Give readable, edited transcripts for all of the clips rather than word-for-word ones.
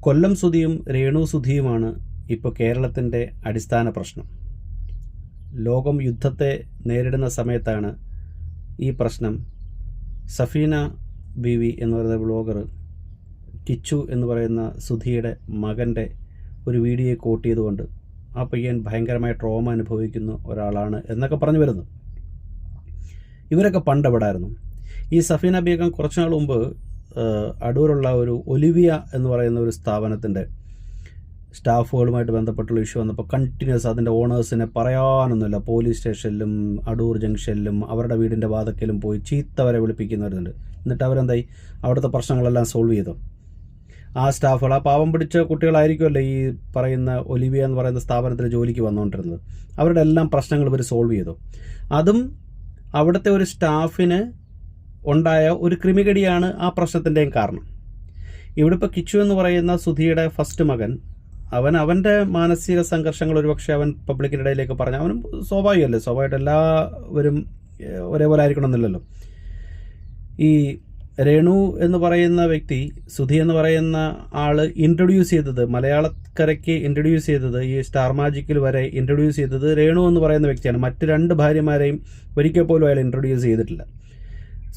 കൊല്ലം സുധിയും രേണു സുധിയുമാണ് ഇപ്പോൾ കേരളത്തിൻ്റെ അടിസ്ഥാന പ്രശ്നം. ലോകം യുദ്ധത്തെ നേരിടുന്ന സമയത്താണ് ഈ പ്രശ്നം സഫീന ബീവി എന്ന് പറയുന്ന ബ്ലോഗർ കിച്ചു എന്ന് പറയുന്ന സുധിയുടെ മകൻ്റെ ഒരു വീഡിയോ കോട്ട് ചെയ്തുകൊണ്ട് ആ പയ്യൻ ഭയങ്കരമായ ട്രോമ അനുഭവിക്കുന്ന ഒരാളാണ് എന്നൊക്കെ പറഞ്ഞു വരുന്നു. ഇവരൊക്കെ പണ്ട് എവിടെയായിരുന്നു? ഈ സഫീന ബീഗം കുറച്ച് നാൾ മുമ്പ് അടൂരുള്ള ഒരു ഒലിവിയ എന്ന് പറയുന്ന ഒരു സ്ഥാപനത്തിൻ്റെ സ്റ്റാഫുകളുമായിട്ട് ബന്ധപ്പെട്ടുള്ള ഇഷ്യൂ വന്നപ്പോൾ കണ്ടിന്യൂസ് അതിൻ്റെ ഓണേഴ്സിനെ പറയാനൊന്നുമില്ല, പോലീസ് സ്റ്റേഷനിലും അടൂർ ജംഗ്ഷനിലും അവരുടെ വീടിൻ്റെ വാതക്കലും പോയി ചീത്ത വരെ വിളിപ്പിക്കുന്നവരുണ്ട്. എന്നിട്ട് അവരെന്തായി അവിടുത്തെ പ്രശ്നങ്ങളെല്ലാം സോൾവ് ചെയ്തു. ആ സ്റ്റാഫുകൾ, ആ പാവം പിടിച്ച കുട്ടികളായിരിക്കുമല്ലോ ഈ പറയുന്ന ഒലിവിയ എന്ന് പറയുന്ന സ്ഥാപനത്തിൽ ജോലിക്ക് വന്നുകൊണ്ടിരുന്നത്. അവരുടെ എല്ലാം പ്രശ്നങ്ങൾ ഇവർ സോൾവ് ചെയ്തു. അതും അവിടുത്തെ ഒരു സ്റ്റാഫിന് ഉണ്ടായ ഒരു ക്രിമികടിയാണ് ആ പ്രശ്നത്തിൻ്റെയും കാരണം. ഇവിടെ ഇപ്പോൾ കിച്ചു എന്ന് പറയുന്ന സുധിയുടെ ഫസ്റ്റ് മകൻ, അവൻ്റെ മാനസിക സംഘർഷങ്ങൾ ഒരുപക്ഷെ അവൻ പബ്ലിക്കിൻ്റെ ഇടയിലേക്ക് പറഞ്ഞ അവനും സ്വാഭാവികമല്ലേ, സ്വാഭാവികമായിട്ട് എല്ലാവരും ഒരേപോലെ ആയിരിക്കണമെന്നില്ലല്ലോ. ഈ രേണു എന്ന് പറയുന്ന വ്യക്തി, സുധി എന്ന് പറയുന്ന ആൾ ഇൻട്രൊഡ്യൂസ് ചെയ്തത്, മലയാളക്കരയ്ക്ക് ഇൻട്രൊഡ്യൂസ് ചെയ്തത്, ഈ സ്റ്റാർ മാജിക്കിൽ വരെ ഇൻട്രൊഡ്യൂസ് ചെയ്തത് രേണു എന്ന് പറയുന്ന വ്യക്തിയാണ്. മറ്റ് രണ്ട് ഭാര്യമാരെയും ഒരിക്കൽ പോലും അയാൾ ഇൻട്രൊഡ്യൂസ് ചെയ്തിട്ടില്ല.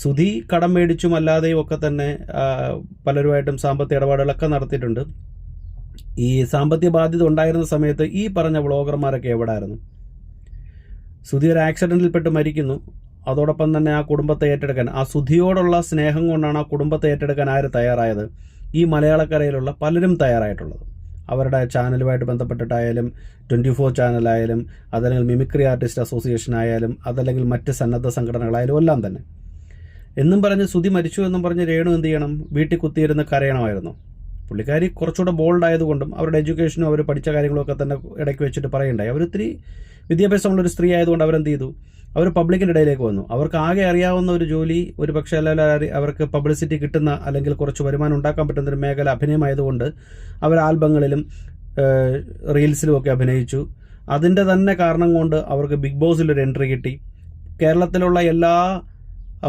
സുധി കടം മേടിച്ചും അല്ലാതെയും ഒക്കെ തന്നെ പലരുമായിട്ടും സാമ്പത്തിക ഇടപാടുകളൊക്കെ നടത്തിയിട്ടുണ്ട്. ഈ സാമ്പത്തിക ബാധ്യത ഉണ്ടായിരുന്ന സമയത്ത് ഈ പറഞ്ഞ വ്ളോഗർമാരൊക്കെ എവിടെയായിരുന്നു? സുധി ഒരു ആക്സിഡൻറ്റിൽപ്പെട്ട് മരിക്കുന്നു. അതോടൊപ്പം തന്നെ ആ കുടുംബത്തെ ഏറ്റെടുക്കാൻ, ആ സുധിയോടുള്ള സ്നേഹം കൊണ്ടാണ് ആ കുടുംബത്തെ ഏറ്റെടുക്കാൻ ആര് തയ്യാറായത്? ഈ മലയാളക്കരയിലുള്ള പലരും തയ്യാറായിട്ടുള്ളത്. അവരുടെ ചാനലുമായിട്ട് ബന്ധപ്പെട്ടിട്ടായാലും 24 ചാനലായാലും അതല്ലെങ്കിൽ മിമിക്രി ആർട്ടിസ്റ്റ് അസോസിയേഷൻ ആയാലും അതല്ലെങ്കിൽ മറ്റ് സന്നദ്ധ സംഘടനകളായാലും എല്ലാം തന്നെ. എന്നും പറഞ്ഞ് സുധി മരിച്ചു എന്നും പറഞ്ഞ് രേണു എന്ത് ചെയ്യണം? വീട്ടിൽ കുത്തിയിരുന്ന് കരയണമായിരുന്നു. പുള്ളിക്കാരി കുറച്ചുകൂടെ ബോൾഡ് ആയതുകൊണ്ടും അവരുടെ എഡ്യൂക്കേഷനും അവർ പഠിച്ച കാര്യങ്ങളൊക്കെ തന്നെ ഇടയ്ക്ക് വെച്ചിട്ട് പറയണ്ടായി. അവരൊത്തിരി വിദ്യാഭ്യാസമുള്ളൊരു സ്ത്രീ ആയതുകൊണ്ട് അവരെന്ത് ചെയ്തു? അവർ പബ്ലിക്കിൻ്റെ ഇടയിലേക്ക് വന്നു. അവർക്ക് ആകെ അറിയാവുന്ന ഒരു ജോലി, ഒരു പക്ഷേ അല്ലെങ്കിൽ അവർക്ക് പബ്ലിസിറ്റി കിട്ടുന്ന അല്ലെങ്കിൽ കുറച്ച് വരുമാനം ഉണ്ടാക്കാൻ പറ്റുന്ന ഒരു മേഖല അഭിനയമായതുകൊണ്ട് അവർ ആൽബങ്ങളിലും റീൽസിലും ഒക്കെ അഭിനയിച്ചു. അതിൻ്റെ തന്നെ കാരണം കൊണ്ട് അവർക്ക് ബിഗ് ബോസിലൊരു എൻട്രി കിട്ടി. കേരളത്തിലുള്ള എല്ലാ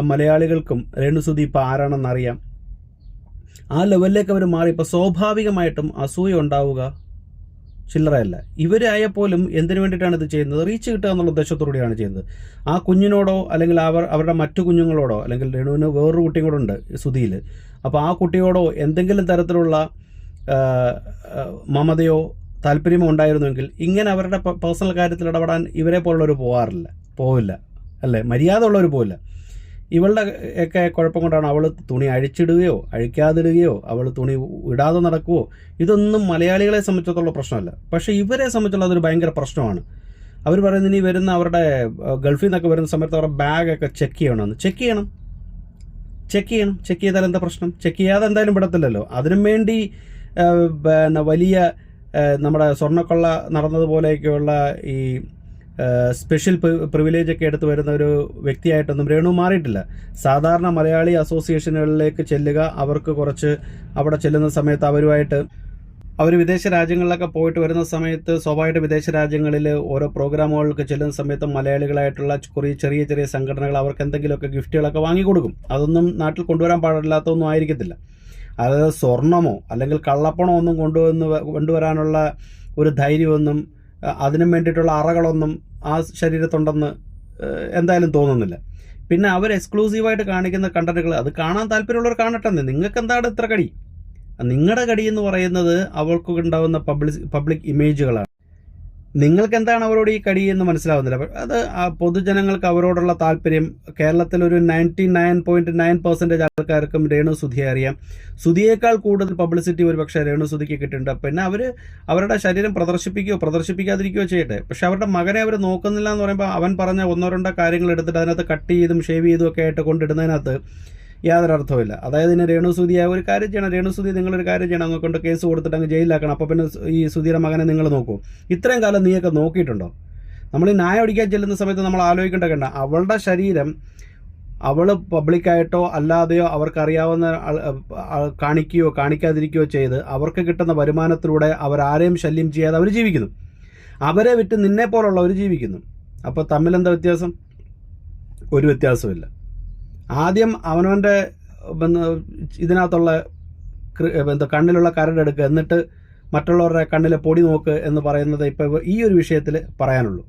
മലയാളികൾക്കും രേണു സുധി ഇപ്പോൾ ആരാണെന്നറിയാം. ആ ലെവലിലേക്ക് അവർ മാറി. ഇപ്പോൾ സ്വാഭാവികമായിട്ടും അസൂയ ഉണ്ടാവുക ചില്ലറയല്ല. ഇവരായപ്പോലും എന്തിനു വേണ്ടിയിട്ടാണ് ഇത് ചെയ്യുന്നത്? റീച്ച് കിട്ടുക എന്നുള്ള ഉദ്ദേശത്തോടെയാണ് ചെയ്യുന്നത്. ആ കുഞ്ഞിനോടോ അല്ലെങ്കിൽ അവരുടെ മറ്റു കുഞ്ഞുങ്ങളോടോ, അല്ലെങ്കിൽ രേണുവിന് വേറൊരു കുട്ടിയും കൂടെ ഉണ്ട് സുധിയിൽ, അപ്പോൾ ആ കുട്ടിയോടോ എന്തെങ്കിലും തരത്തിലുള്ള മമതയോ താല്പര്യമോ ഉണ്ടായിരുന്നുവെങ്കിൽ ഇങ്ങനെ അവരുടെ പേഴ്സണൽ കാര്യത്തിൽ ഇടപെടാൻ ഇവരെ പോലുള്ളവർ പോവില്ല അല്ലേ? മര്യാദ ഉള്ളവർ പോവില്ല. ഇവളുടെ ഒക്കെ കുഴപ്പം കൊണ്ടാണ് അവൾ തുണി അഴിച്ചിടുകയോ അഴിക്കാതിടുകയോ അവൾ തുണി ഇടാതെ നടക്കുകയോ, ഇതൊന്നും മലയാളികളെ സംബന്ധിച്ചിടത്തോളം പ്രശ്നമല്ല. പക്ഷേ ഇവരെ സംബന്ധിച്ചുള്ള അതൊരു ഭയങ്കര പ്രശ്നമാണ്. അവർ പറയുന്നത് ഇനി വരുന്ന അവരുടെ ഗൾഫിൽ നിന്നൊക്കെ വരുന്ന സമയത്ത് അവരുടെ ബാഗൊക്കെ ചെക്ക് ചെയ്യണമെന്ന്. ചെക്ക് ചെയ്യണം. ചെക്ക് ചെയ്താൽ എന്താ പ്രശ്നം? ചെക്ക് ചെയ്യാതെ എന്തായാലും വിടത്തില്ലല്ലോ. അതിനും വേണ്ടി പിന്നെ വലിയ നമ്മുടെ സ്വർണ്ണക്കൊള്ള നടന്നതുപോലെയൊക്കെയുള്ള ഈ സ്പെഷ്യൽ പ്രിവിലേജ് ഒക്കെ എടുത്ത് വരുന്ന ഒരു വ്യക്തിയായിട്ടൊന്നും രേണു മാറിയിട്ടില്ല. സാധാരണ മലയാളി അസോസിയേഷനുകളിലേക്ക് ചെല്ലുക, അവർക്ക് കുറച്ച് അവിടെ ചെല്ലുന്ന സമയത്ത് അവർ വിദേശ രാജ്യങ്ങളിലൊക്കെ പോയിട്ട് വരുന്ന സമയത്ത് സ്വാഭാവികമായിട്ട് വിദേശ രാജ്യങ്ങളിൽ ഓരോ പ്രോഗ്രാമുകൾക്ക് ചെല്ലുന്ന സമയത്ത് മലയാളികളായിട്ടുള്ള കുറേ ചെറിയ ചെറിയ സംഘടനകൾ അവർക്ക് എന്തെങ്കിലുമൊക്കെ ഗിഫ്റ്റുകളൊക്കെ വാങ്ങിക്കൊടുക്കും. അതൊന്നും നാട്ടിൽ കൊണ്ടുവരാൻ പാടില്ലാത്തൊന്നും ആയിരിക്കത്തില്ല. അതായത് സ്വർണമോ അല്ലെങ്കിൽ കള്ളപ്പണമോ ഒന്നും കൊണ്ടുവരാനുള്ള ഒരു ധൈര്യമൊന്നും അതിനും വേണ്ടിയിട്ടുള്ള അറകളൊന്നും ആ ശരീരത്തുണ്ടെന്ന് എന്തായാലും തോന്നുന്നില്ല. പിന്നെ അവർ എക്സ്ക്ലൂസീവായിട്ട് കാണിക്കുന്ന കണ്ടന്റുകൾ അത് കാണാൻ താല്പര്യമുള്ളവർ കാണട്ടെ. നിങ്ങൾക്ക് എന്താണ് ഇത്ര കടി? നിങ്ങളുടെ കടി എന്ന് പറയുന്നത് അവൾക്ക് ഉണ്ടാകുന്ന പബ്ലിക് ഇമേജുകളാണ്. നിങ്ങൾക്ക് എന്താണ് അവരോട് ഈ കടി എന്ന് മനസ്സിലാവുന്നില്ല. അത് പൊതുജനങ്ങൾക്ക് അവരോടുള്ള താല്പര്യം, കേരളത്തിലൊരു 99.9% ആൾക്കാർക്കും രേണു സുധിയെ അറിയാം. സുധിയേക്കാൾ കൂടുതൽ പബ്ലിസിറ്റി ഒരു പക്ഷേ രേണു സുധിക്ക് കിട്ടുന്നുണ്ട്. പിന്നെ അവരുടെ ശരീരം പ്രദർശിപ്പിക്കാതിരിക്കുകയോ ചെയ്യട്ടെ. പക്ഷെ അവരുടെ മകനെ അവർ നോക്കുന്നില്ല എന്ന് പറയുമ്പോൾ അവൻ പറഞ്ഞ 1-2 കാര്യങ്ങൾ എടുത്തിട്ട് അതിനകത്ത് കട്ട് ചെയ്തും ഷേവ് ചെയ്തും ഒക്കെ ആയിട്ട് കൊണ്ടിടുന്നതിനകത്ത് യാതൊരു അർത്ഥമില്ല. അതായത് ഇനി രേണു സുധിയെ ഒരു കാര്യം ചെയ്യണം, രേണു സുധി നിങ്ങളൊരു കാര്യം ചെയ്യണം, അങ്ങ് കൊണ്ട് കേസ് കൊടുത്തിട്ട് അങ്ങ് ജയിലിലാക്കണം. അപ്പോൾ പിന്നെ ഈ സുധിയുടെ മകനെ നിങ്ങൾ നോക്കൂ. ഇത്രയും കാലം നീയൊക്കെ നോക്കിയിട്ടുണ്ടോ? നമ്മൾ ഈ നായ ഓടിക്കാൻ ചെല്ലുന്ന സമയത്ത് നമ്മൾ ആലോചിക്കേണ്ട അവളുടെ ശരീരം അവൾ പബ്ലിക്കായിട്ടോ അല്ലാതെയോ അവർക്കറിയാവുന്ന കാണിക്കുകയോ കാണിക്കാതിരിക്കുകയോ ചെയ്ത് അവർക്ക് കിട്ടുന്ന വരുമാനത്തിലൂടെ അവരാരെയും ശല്യം ചെയ്യാതെ അവർ ജീവിക്കുന്നു. അവരെ വിറ്റ് നിന്നെ പോലുള്ളവർ ജീവിക്കുന്നു. അപ്പോൾ തമ്മിലെന്താ വ്യത്യാസം? ഒരു വ്യത്യാസമില്ല. ആദ്യം അവനവൻ്റെ ഇതിനകത്തുള്ള എന്താ കണ്ണിലുള്ള കരടെടുക്കുക എന്നിട്ട് മറ്റുള്ളവരുടെ കണ്ണിലെ പൊടി നോക്ക് എന്ന് പറയുന്നത് ഇപ്പോൾ ഈ ഒരു വിഷയത്തിൽ പറയാനുള്ളൂ.